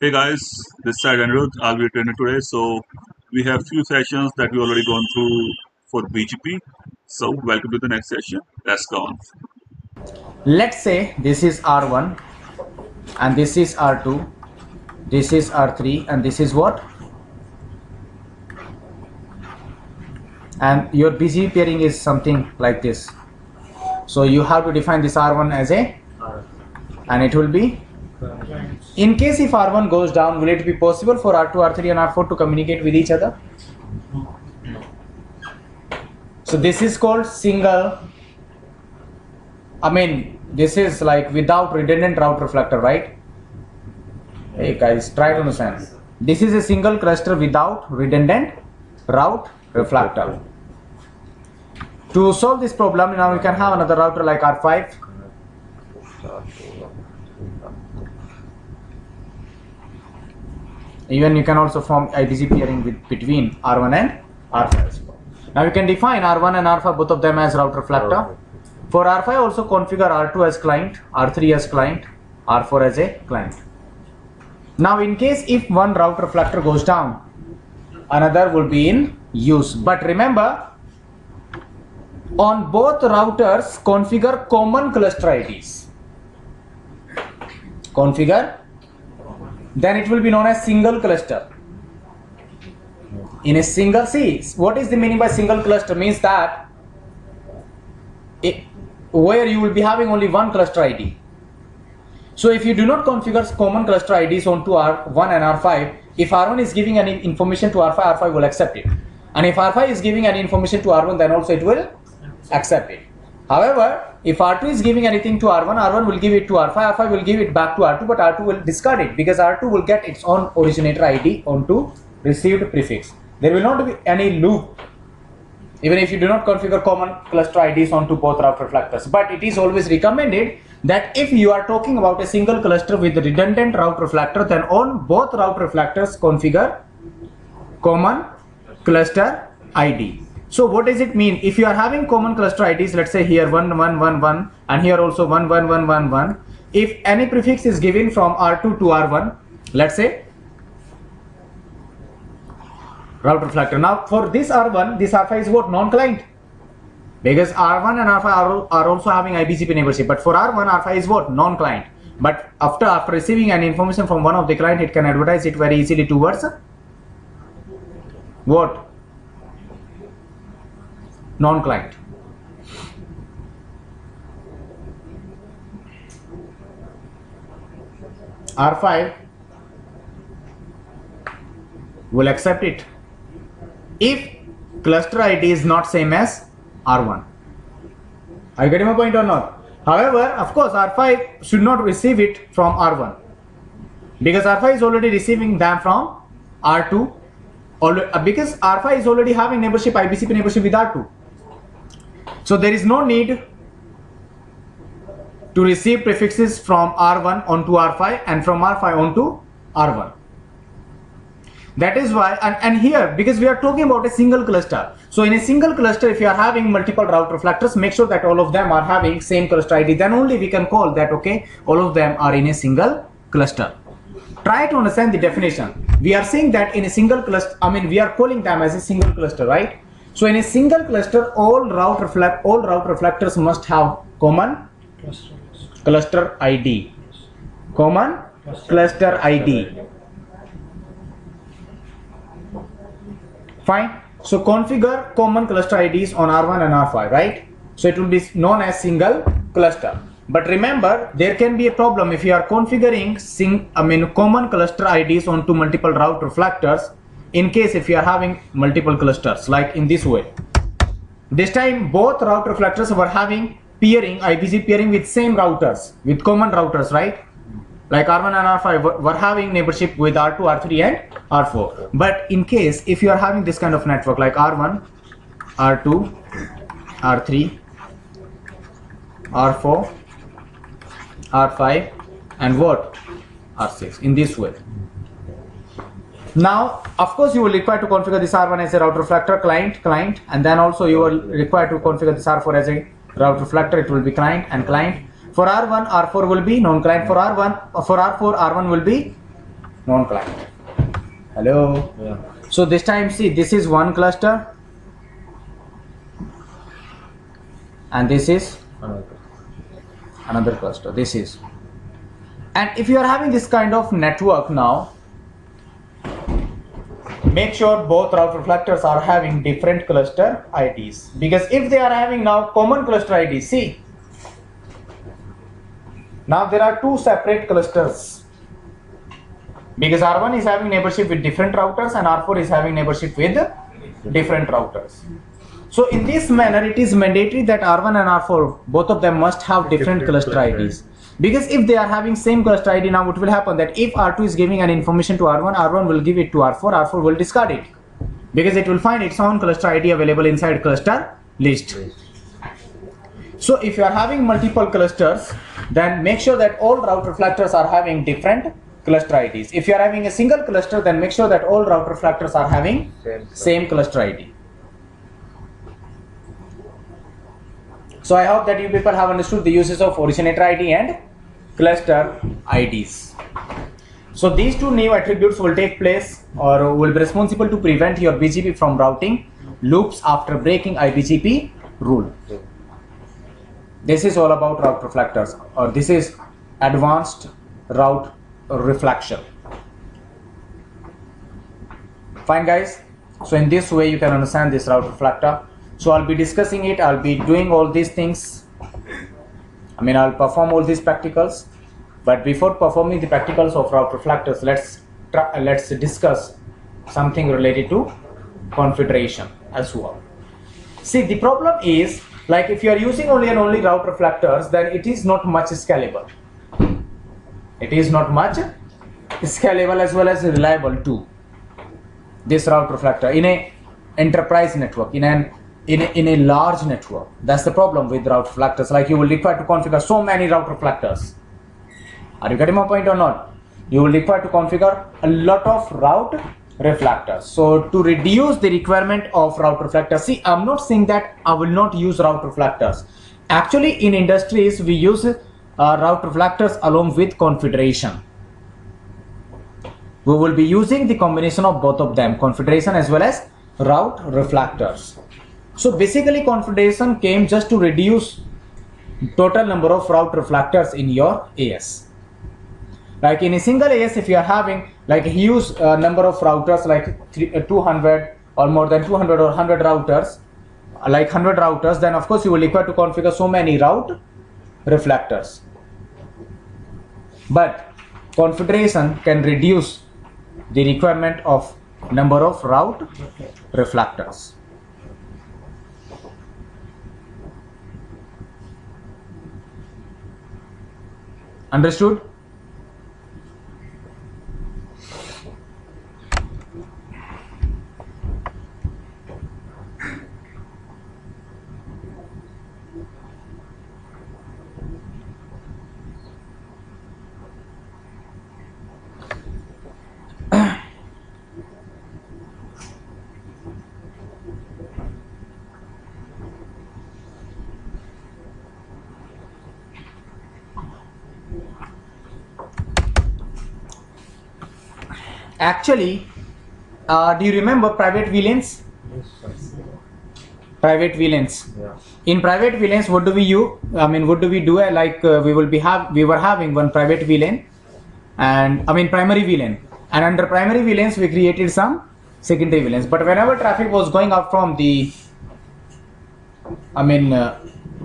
Hey guys, this side Anirudh. I'll be your trainer today. So we have few sessions that we already gone through for BGP. So welcome to the next session. Let's go on. Let's say this is R1 and this is R2, this is R3 and this is what? And your BGP pairing is something like this. So you have to define this R1 as a and it will be in case if R1 goes down, will it be possible for R2, R3 and R4 to communicate with each other? So this is called single, this is like without redundant route reflector, right? Hey guys, try to understand. This is a single cluster without redundant route reflector. To solve this problem, now we can have another router like R5. Even you can also form IBGP pairing with between R1 and R5. Now you can define R1 and R5 both of them as route reflector. For R5 also configure R2 as client, R3 as client, R4 as a client. Now in case if one route reflector goes down, another will be in use. But remember, on both routers configure common cluster IDs. Configure, then it will be known as single cluster. In a single, see what is the meaning by single cluster? Means that where you will be having only one cluster ID. So if you do not configure common cluster IDs onto R1 and R5, if R1 is giving any information to R5, R5 will accept it. And if R5 is giving any information to R1, then also it will accept it. However, if R2 is giving anything to R1, R1 will give it to R5, R5 will give it back to R2, but R2 will discard it because R2 will get its own originator ID onto received prefix. There will not be any loop even if you do not configure common cluster IDs onto both route reflectors. But it is always recommended that if you are talking about a single cluster with redundant route reflector, then on both route reflectors configure common cluster ID. So what does it mean? If you are having common cluster IDs, let's say here 1 1 1 1 and here also 1 1 1 1 1, if any prefix is given from R2 to R1, let's say route reflector. Now for this R1, this R5 is what? Non-client. Because R1 and R5 are also having IBGP neighborship, but for R1, R5 is what? Non-client. But after receiving an information from one of the client, it can advertise it very easily towards what? Non-client. R5 will accept it if cluster ID is not same as R1. Are you getting my point or not? However, of course, R5 should not receive it from R1 because R5 is already receiving them from R2 because R5 is already having neighborship, IBCP neighborship with R2. So there is no need to receive prefixes from R1 onto R5 and from R5 onto R1. That is why, and here because we are talking about a single cluster. So in a single cluster, if you are having multiple route reflectors, make sure that all of them are having same cluster ID. Then only we can call that, okay, all of them are in a single cluster. Try to understand the definition. We are saying that in a single cluster, we are calling them as a single cluster, right? So in a single cluster, all route reflectors must have common cluster ID. Common cluster ID. Fine. So configure common cluster IDs on R1 and R5, right? So it will be known as single cluster. But remember, there can be a problem if you are configuring common cluster IDs onto multiple route reflectors. In case if you are having multiple clusters, like in this way. This time both route reflectors were having pairing, IBGP pairing with same routers, with common routers, right? Like R1 and R5 were having neighborship with R2, R3 and R4. But in case if you are having this kind of network like R1, R2, R3, R4, R5 and what? R6 in this way. Now of course you will require to configure this R1 as a route reflector client, and then also you will require to configure this R4 as a route reflector. It will be client For R1, R4 will be non-client. For R4, R1 will be Non-client. Hello. Yeah. So this time, see, this is one cluster, and this is Another. another cluster. This is, and if you are having this kind of network now, make sure both route reflectors are having different cluster IDs, because if they are having now common cluster IDs, see, now there are two separate clusters, because R1 is having neighborship with different routers and R4 is having neighborship with different routers. So in this manner, it is mandatory that R1 and R4, both of them must have different cluster IDs. Because if they are having same cluster ID, now what will happen that if R2 is giving an information to R1, R1 will give it to R4, R4 will discard it, because it will find its own cluster ID available inside cluster list. So if you are having multiple clusters, then make sure that all route reflectors are having different cluster IDs. If you are having a single cluster, then make sure that all route reflectors are having same cluster ID. So I hope that you people have understood the uses of originator ID and cluster IDs. So these two new attributes will take place or will be responsible to prevent your BGP from routing loops after breaking IBGP rule. This is all about route reflectors, or this is advanced route reflection. Fine guys, so in this way you can understand this route reflector. So I'll be discussing it, I'll be doing all these things, I'll perform all these practicals, but before performing the practicals of route reflectors, let's discuss something related to configuration as well. See, the problem is, like, if you are using only route reflectors, then it is not much scalable. It is not much scalable as well as reliable too. This route reflector in a enterprise network, in a large network, that's the problem with route reflectors. Like, you will require to configure so many route reflectors. Are you getting my point or not? You will require to configure a lot of route reflectors. So to reduce the requirement of route reflectors, see, I'm not saying that I will not use route reflectors. Actually, in industries we use route reflectors along with configuration. We will be using the combination of both of them, configuration as well as route reflectors. So basically, configuration came just to reduce total number of route reflectors in your AS. Like in a single AS, if you are having like a huge number of routers, like 200 or more than 200 or 100 routers, like 100 routers, then of course you will require to configure so many route reflectors. But configuration can reduce the requirement of number of route reflectors. Understood? Actually, do you remember private VLANs? Private VLANs. Yeah. In private VLANs, what do we use? What do we do? We were having one private VLAN, and primary VLAN, and under primary VLANs we created some secondary VLANs. But whenever traffic was going up from the,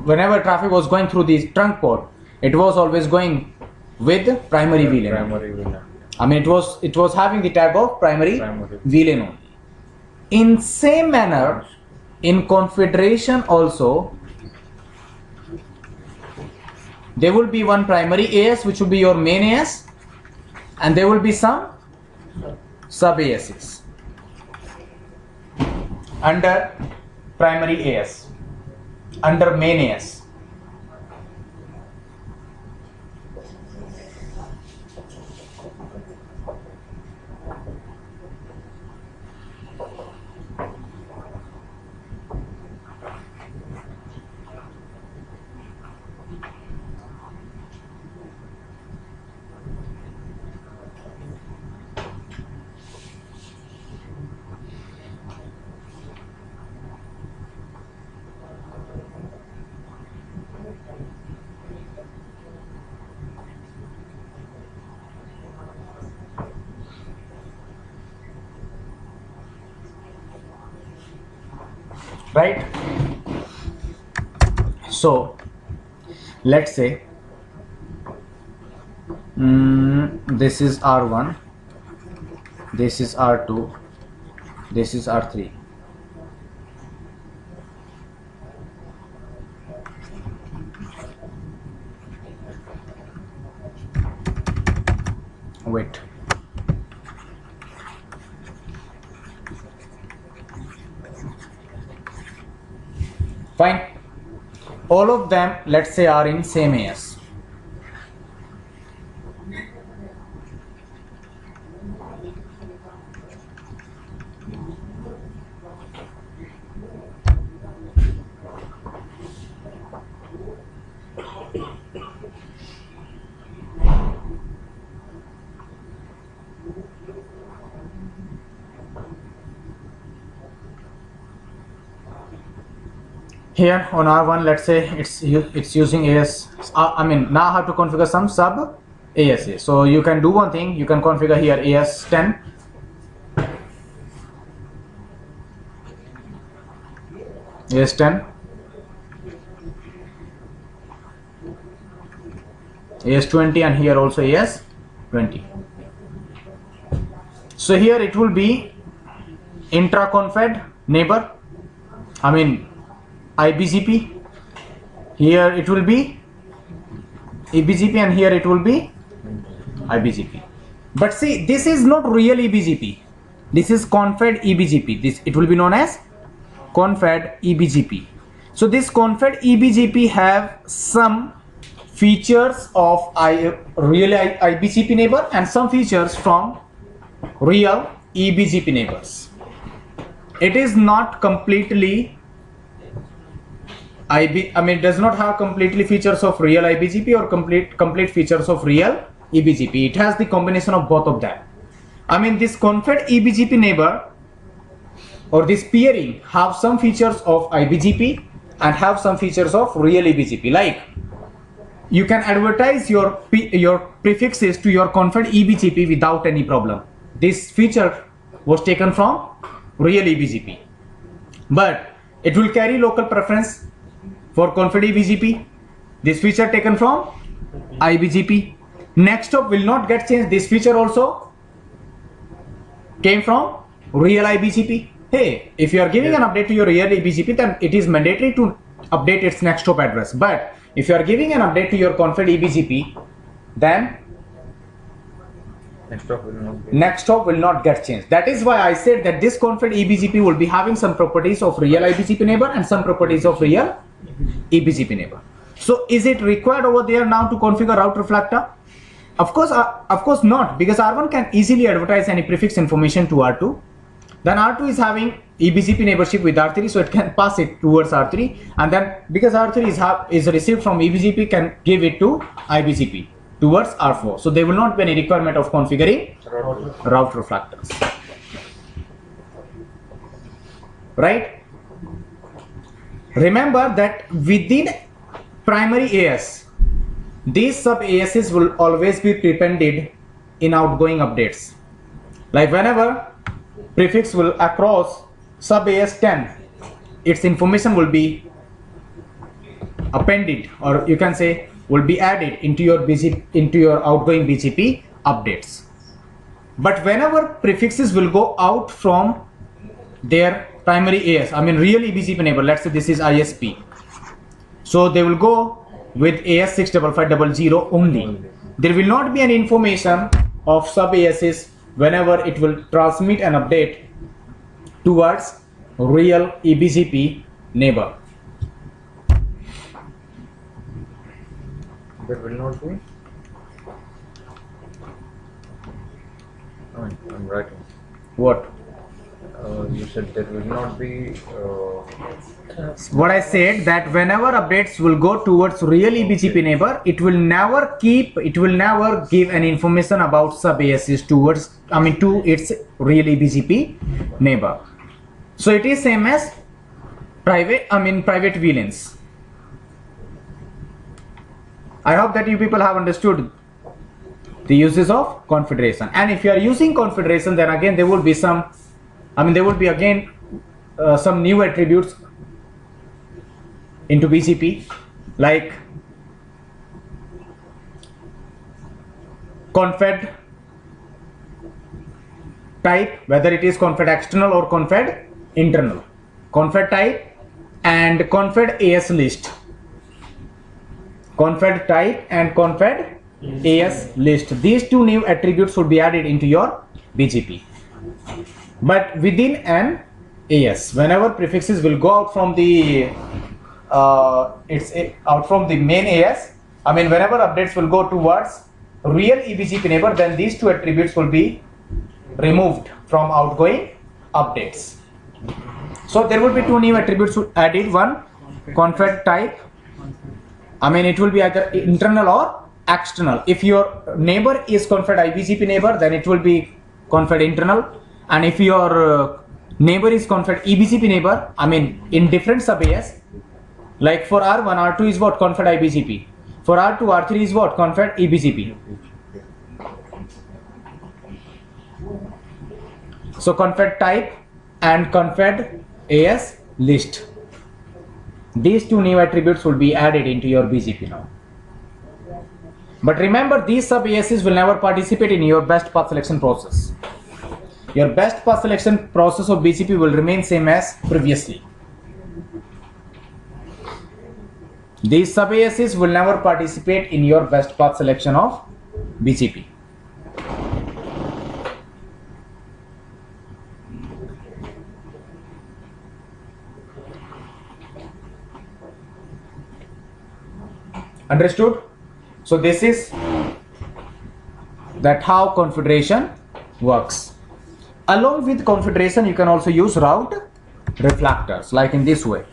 whenever traffic was going through the trunk port, it was always going with primary VLAN. Primary VLAN. It was having the tag of primary VLAN only. In same manner, in configuration also, there will be one primary AS which will be your main AS, and there will be some sub ASs under primary AS, under main AS. right? So let's say this is R1, this is R2, this is R3. Wait, fine. All of them, let's say, are in same AS. Here on R1, let's say it's using AS. I mean, now I have to configure some sub ASA. So you can do one thing. You can configure here AS10, AS10, AS20, and here also AS20. So here it will be intra-confed neighbor. I mean IBGP. Here it will be EBGP, and here it will be IBGP. But see, this is not real EBGP. This is confed EBGP. This, it will be known as confed EBGP. So this confed EBGP have some features of real IBGP neighbor and some features from real EBGP neighbors. It is not completely it does not have completely features of real IBGP or complete features of real EBGP. It has the combination of both of them. I mean, this confed EBGP neighbor or this peering have some features of IBGP and have some features of real EBGP. Like, you can advertise your prefixes to your confed EBGP without any problem. This feature was taken from real EBGP, but it will carry local preference for confed EBGP. This feature taken from IBGP. Next hop will not get changed. This feature also came from real IBGP. Hey, if you are giving an update to your real EBGP, then it is mandatory to update its next hop address. But if you are giving an update to your confed EBGP, then next hop will not get changed. That is why I said that this confed EBGP will be having some properties of real IBGP neighbor and some properties of real EBGP neighbor. So is it required over there now to configure route reflector? Of course not, because R1 can easily advertise any prefix information to R2. Then R2 is having EBGP neighborship with R3, so it can pass it towards R3, and then because R3 is received from EBGP, can give it to IBGP towards R4. So there will not be any requirement of configuring route reflectors, right? Remember that within primary AS, these sub ASs will always be prepended in outgoing updates. Like whenever prefix will across sub AS10, its information will be appended, or you can say will be added into your outgoing BGP updates. But whenever prefixes will go out from their primary AS, I mean real EBGP neighbor, let's say this is ISP, so they will go with AS 65500 only. There will not be any information of sub ASs whenever it will transmit an update towards real EBGP neighbor. There will not be. I'm writing. What? You said there will not be. What I said, that whenever updates will go towards real EBGP neighbor, it will never give any information about sub ASs to its real EBGP neighbor. So it is same as private VLANs. I hope that you people have understood the uses of confederation. And if you are using confederation, then again there will be some, some new attributes into BGP, like confed type, whether it is confed external or confed internal, confed type and confed AS list, confed type and confed AS list. These two new attributes should be added into your BGP. But within an AS, whenever prefixes will go out from the out from the main AS, I mean whenever updates will go towards real eBGP neighbor, then these two attributes will be removed from outgoing updates. So there will be two new attributes added. One, confed type, I mean it will be either internal or external. If your neighbor is confed iBGP neighbor, then it will be confed internal, and if your neighbor is confed eBGP neighbor, I mean in different sub AS, like for R1, R2 is what? Confed iBGP. For R2, R3 is what? Confed eBGP. So confed type and confed AS list. These two new attributes will be added into your BGP now. But remember, these sub ASs will never participate in your best path selection process. Your best path selection process of BGP will remain same as previously. These sub ASs will never participate in your best path selection of BGP. Understood? So this is that how configuration works. Along with configuration, you can also use route reflectors, like in this way.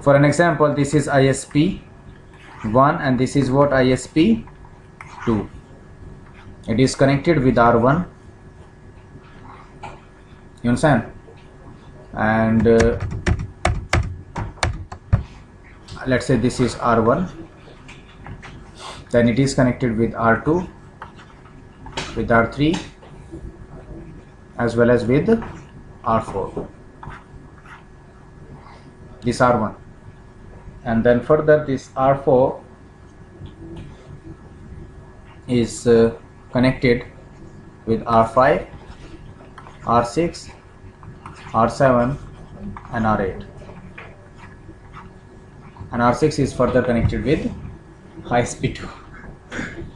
For an example, this is ISP 1 and this is what? ISP 2. It is connected with R1. You understand? And let's say this is R1. Then it is connected with R2, with R3, as well as with R4. This R1. And then further this R4 is connected with R5, R6, R7 and R8. And R6 is further connected with ISP2.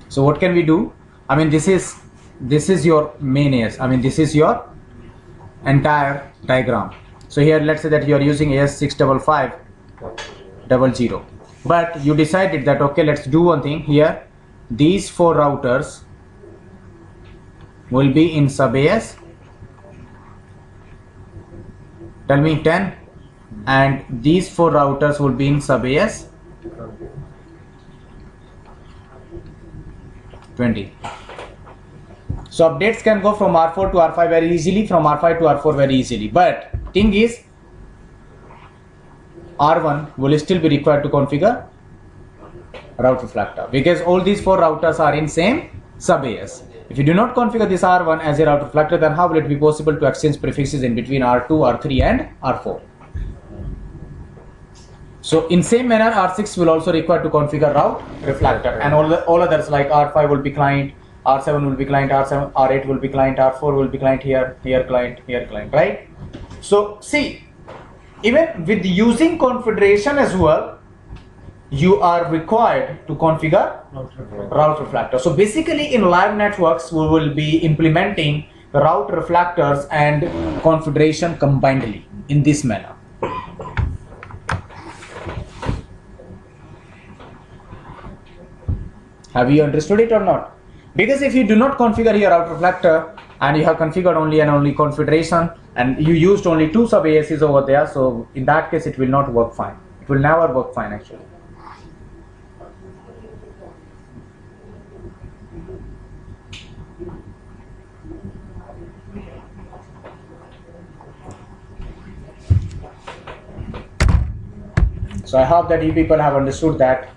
So what can we do? I mean this is your main AS. I mean this is your entire diagram. So here let's say that you are using AS65500, but you decided that okay, let's do one thing here. These 4 routers will be in sub AS, tell me 10, and these 4 routers will be in sub AS 20. So updates can go from R4 to R5 very easily, from R5 to R4 very easily. But thing is, R1 will still be required to configure route reflector, because all these 4 routers are in same sub AS. If you do not configure this R1 as a route reflector, then how will it be possible to exchange prefixes in between R2, R3 and R4? So in same manner, R6 will also require to configure route reflector, and all others like R5 will be client, R7 will be client, R8 will be client, R4 will be client, here client, right? So see, even with using configuration as well, you are required to configure route reflector. So basically in live networks, we will be implementing route reflectors and configuration combinedly in this manner. Have you understood it or not? Because if you do not configure your route reflector and you have configured only configuration and you used only 2 sub ASs over there, so in that case it will not work fine. It will never work fine actually. So I hope that you people have understood that.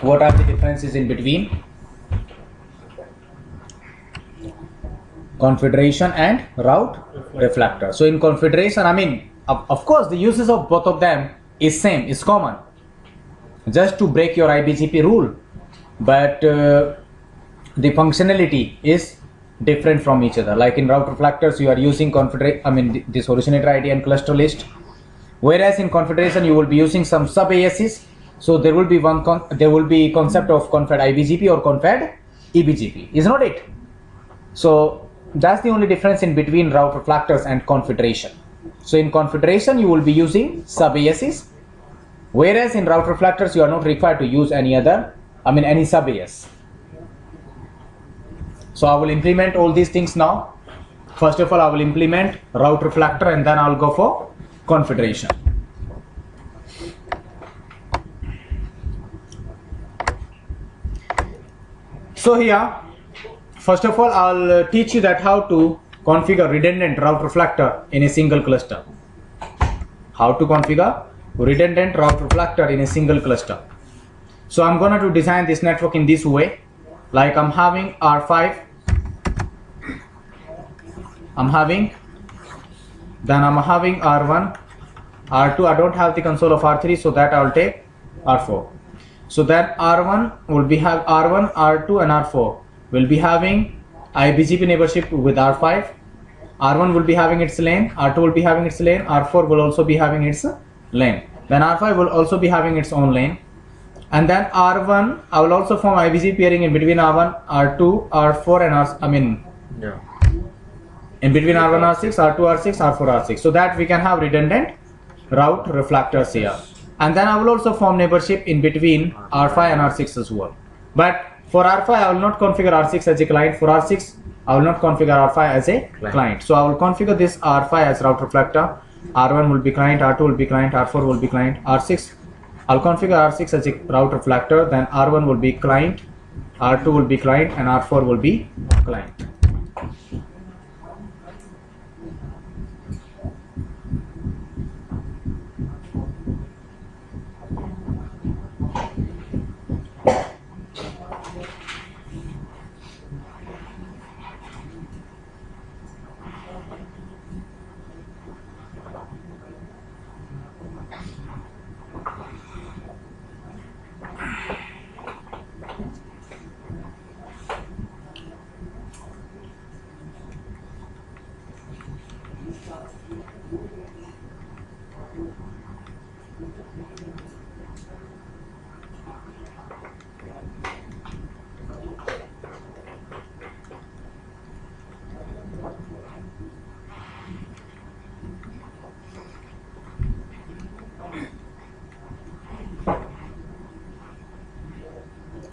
What are the differences in between? confederation and route reflector. So in confederation, I mean, of course, the uses of both of them is same, is common, just to break your IBGP rule, but the functionality is different from each other. Like in route reflectors, you are using this originator ID and cluster list, whereas in confederation you will be using some sub ASs. So there will be concept of confed IBGP or confed EBGP, is not it? So that's the only difference in between route reflectors and confederation. So in confederation you will be using sub ASs, whereas in route reflectors you are not required to use any sub AS. So I will implement all these things now. First of all, I will implement route reflector and then I'll go for confederation. So here, first of all, I'll teach you that how to configure redundant route reflector in a single cluster. How to configure redundant route reflector in a single cluster. So I'm gonna to design this network in this way. Like I'm having R5, I'm having R1, R2. I don't have the console of R3, so that I'll take R4. So that R1 will be R1, R2 and R4 will be having IBGP neighborship with R5. R1 will be having its lane, R2 will be having its lane, R4 will also be having its lane. Then R5 will also be having its own lane. And then R1, I will also form IBGP peering in between R1, R2, R4 and in between R1, R6, R2, R6, R4, R6. So that we can have redundant route reflectors here. And then I will also form neighborship in between R5 and R6 as well. But for R5, I will not configure R6 as a client. For R6, I will not configure R5 as a client. So I will configure this R5 as route reflector. R1 will be client, R2 will be client, R4 will be client, R6. I'll configure R6 as a route reflector. Then R1 will be client, R2 will be client, and R4 will be client.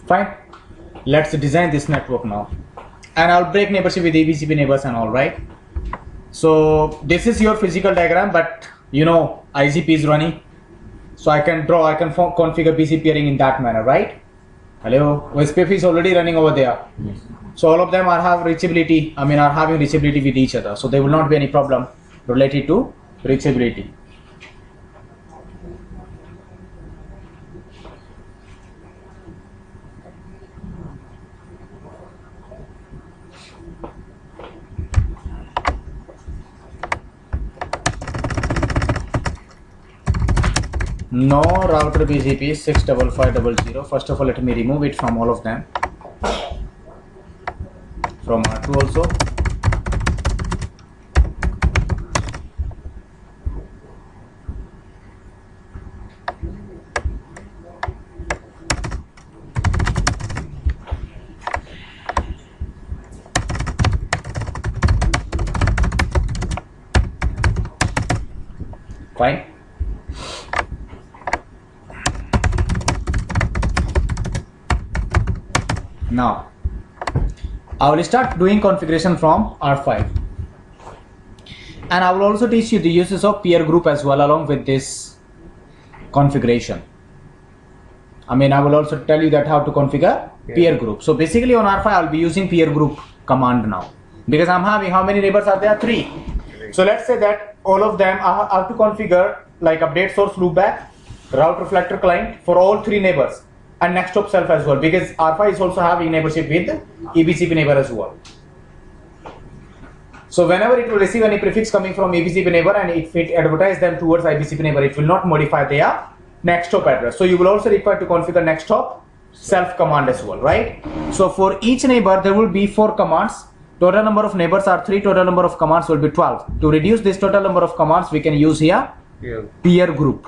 Fine. Let's design this network now. And I'll break neighborship with EBGP neighbors and all, right? So this is your physical diagram, but you know IGP is running. So I can configure BGP peering in that manner, right? Hello, OSPF is already running over there. Yes. So all of them are having reachability with each other. So there will not be any problem related to reachability. No router BGP 65500. First of all, let me remove it from all of them. From R2 also. Fine. Now, I will start doing configuration from R5, and I will also teach you the uses of peer group as well along with this configuration. I will also tell you that how to configure peer group. So basically on R5 I will be using peer group command now, because I'm having, how many neighbors are there? 3. So let's say that all of them I have to configure like update source loopback, route reflector client for all 3 neighbors, and next hop self as well, because R5 is also having neighborship with EBGP neighbor as well. So whenever it will receive any prefix coming from ABCP neighbor and if it advertise them towards IBCP neighbor, it will not modify their next hop address. So you will also require to configure next hop self command as well, right? So for each neighbor there will be 4 commands. Total number of neighbors are 3, total number of commands will be 12. To reduce this total number of commands, we can use here peer group.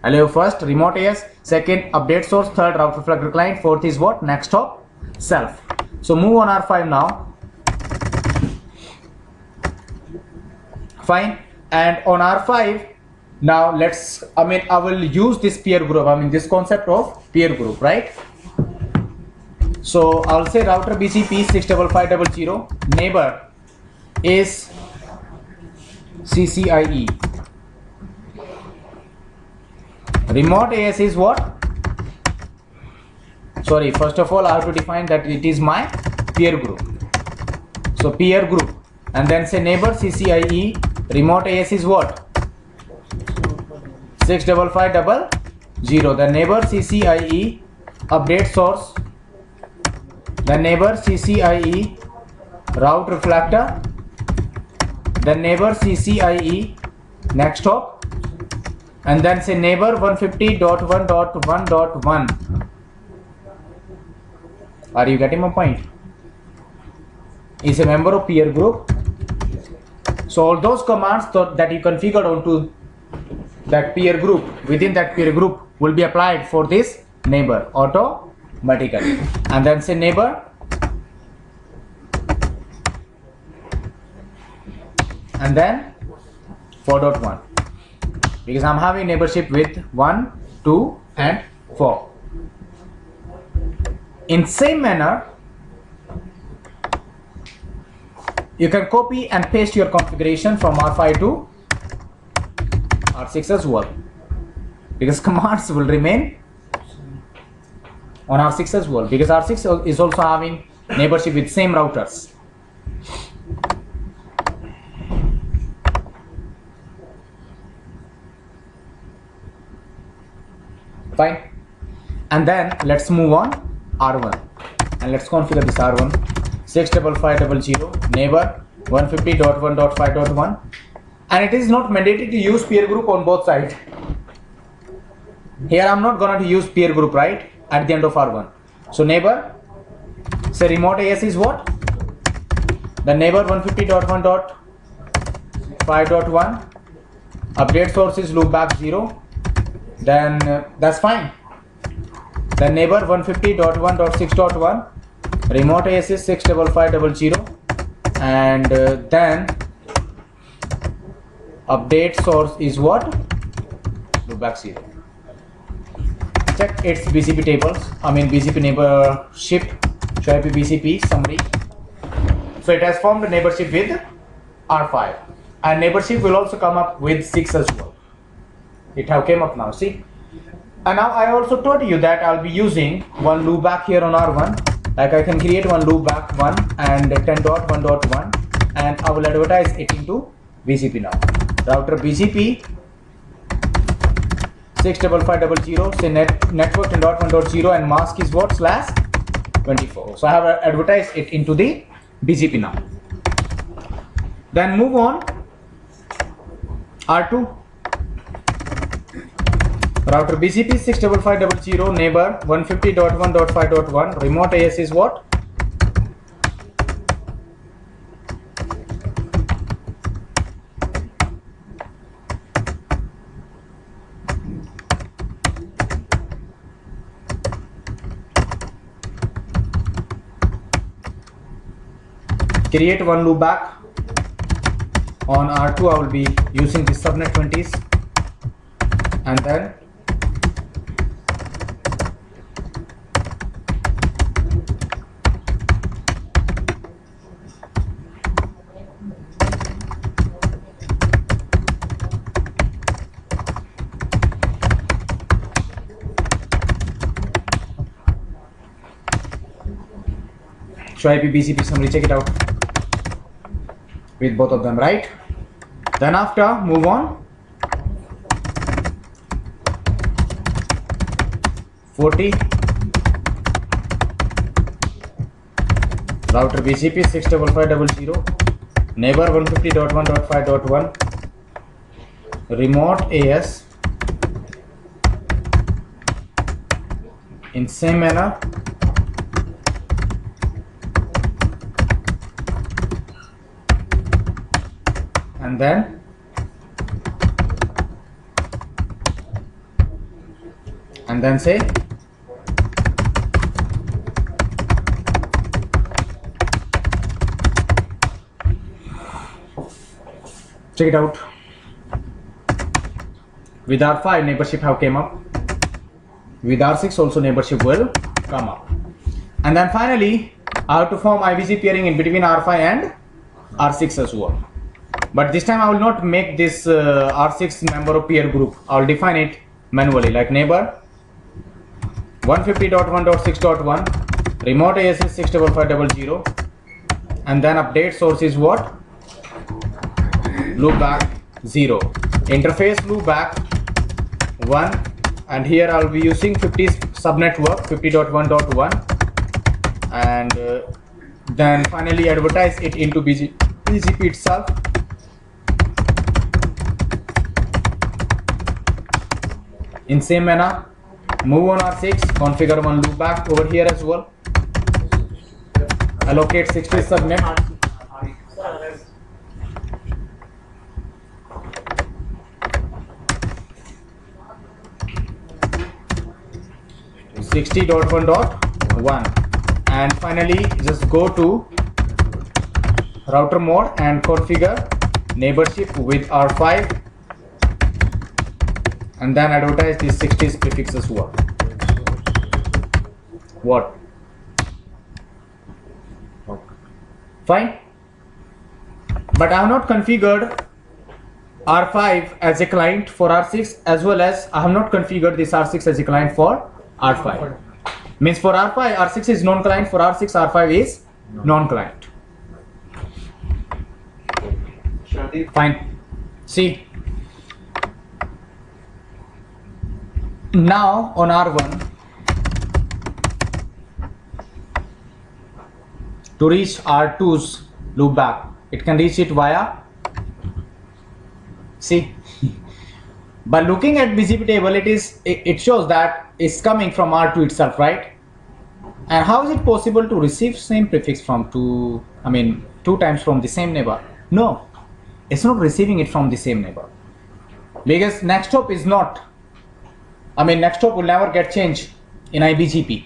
Allow first remote AS, second update source, third route reflector client, fourth is what? Next hop self. So move on R5 now. Fine. And on R5 now I will use this peer group, this concept of peer group, right? So I'll say router BGP 65500, neighbor is CCIE, remote AS is what? Sorry, first of all I have to define that it is my peer group. So peer group, and then say neighbor CCIE, remote AS is what? 65500. The neighbor CCIE update source, the neighbor CCIE route reflector, the neighbor CCIE next hop, and then say neighbor 150.1.1.1. Are you getting my point? Is a member of peer group. So all those commands that you configured onto that peer group, within that peer group will be applied for this neighbor automatically. And then say neighbor and then 4.1, because I'm having neighborship with 1, 2 and 4. In same manner you can copy and paste your configuration from R5 to R6 as well, because commands will remain on R6 as well, because R6 is also having neighborship with same routers. Fine. And then let's move on R1 and let's configure this R1 65500, neighbor 150.1.5.1, and it is not mandatory to use peer group on both sides. Here I'm not going to use peer group, right, at the end of R1. So neighbor, say remote AS is what? The neighbor 150.1.5.1, update source is loopback 0, then that's fine. Then neighbor 150.1.6.1, remote AS is 65500, and then update source is what? Loopback 0. Check its BGP tables, BGP neighborship, show IP BGP summary. So it has formed a neighborship with R5, and neighborship will also come up with 6 as well. It have came up now, see. And now I also told you that I'll be using one loopback here on R1. Like I can create one loopback 1 and 10.1.1, and I will advertise it into BGP now. Router BGP 65500, say network 10.1.0, and mask is what? /24. So I have advertised it into the BGP now. Then move on R2. Router BGP 65500, neighbor 150.1.5.1, remote AS is what? Create one loopback. On R2 I will be using the subnet 20s, and then show IP BGP summary, check it out with both of them, right? Then after move on 40, router BGP 65500, neighbor 150.1.5.1 remote AS in same manner and then say check it out. With R5 neighborship have came up, with R6 also neighborship will come up, and then finally I have to form IBC pairing in between R5 and R6 as well. But this time I will not make this R6 member of peer group. I will define it manually, like neighbor 150.1.6.1 remote AS is 65500, and then update source is what? Loopback 0, interface loopback 1, and here I will be using 50 subnetwork 50.1.1, and then finally advertise it into BGP itself. In same manner, move on R6, configure one loopback over here as well, allocate 60 subnet. 60.1.1, and finally just go to router mode and configure neighborship with R5, and then advertise these 60 prefixes. What? Fine. But I have not configured R5 as a client for R6, as well as I have not configured this R6 as a client for R5. Means for R5, R6 is non-client, for R6, R5 is non-client. Fine. See. Now on R1, to reach R2's loopback, it can reach it via, see, by looking at BGP table, it shows that it's coming from R2 itself, right? And how is it possible to receive same prefix from two times from the same neighbor? No, it's not receiving it from the same neighbor, because next hop is not, next hop will never get changed in IBGP.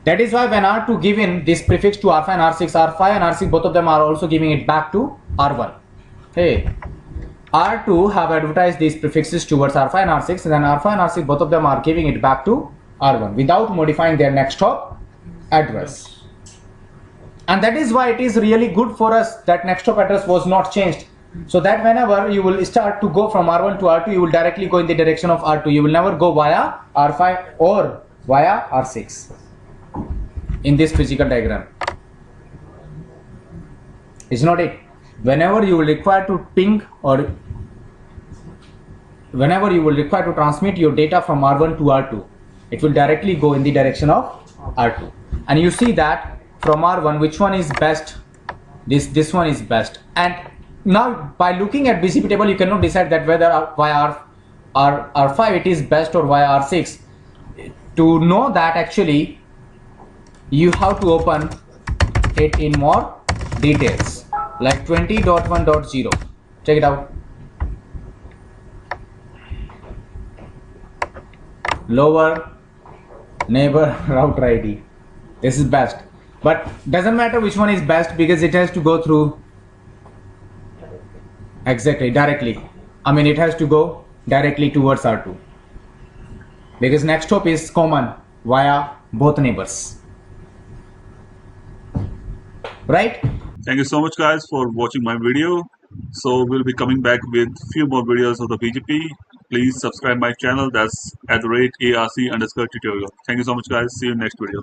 That is why when R2 given this prefix to R5 and R6, R5 and R6 both of them are also giving it back to R1. Hey, R2 have advertised these prefixes towards R5 and R6, and then R5 and R6 both of them are giving it back to R1 without modifying their next hop address. And that is why it is really good for us that next hop address was not changed, so that whenever you will start to go from R1 to R2, you will directly go in the direction of R2. You will never go via R5 or via R6 in this physical diagram. Is not it? Whenever you will require to ping, or whenever you will require to transmit your data from R1 to R2, it will directly go in the direction of R2. And you see that from R1 which one is best. This one is best. And now by looking at BGP table, you cannot decide that whether via R5 it is best or via R6. To know that, actually you have to open it in more details, like 20.1.0. check it out. Lower neighbor router ID, this is best, but doesn't matter which one is best, because it has to go through exactly directly. It has to go directly towards R2, because next hop is common via both neighbors, right? Thank you so much, guys, for watching my video. So we'll be coming back with few more videos of the BGP. Please subscribe my channel. That's @ARC_tutorial. Thank you so much, guys. See you in next video.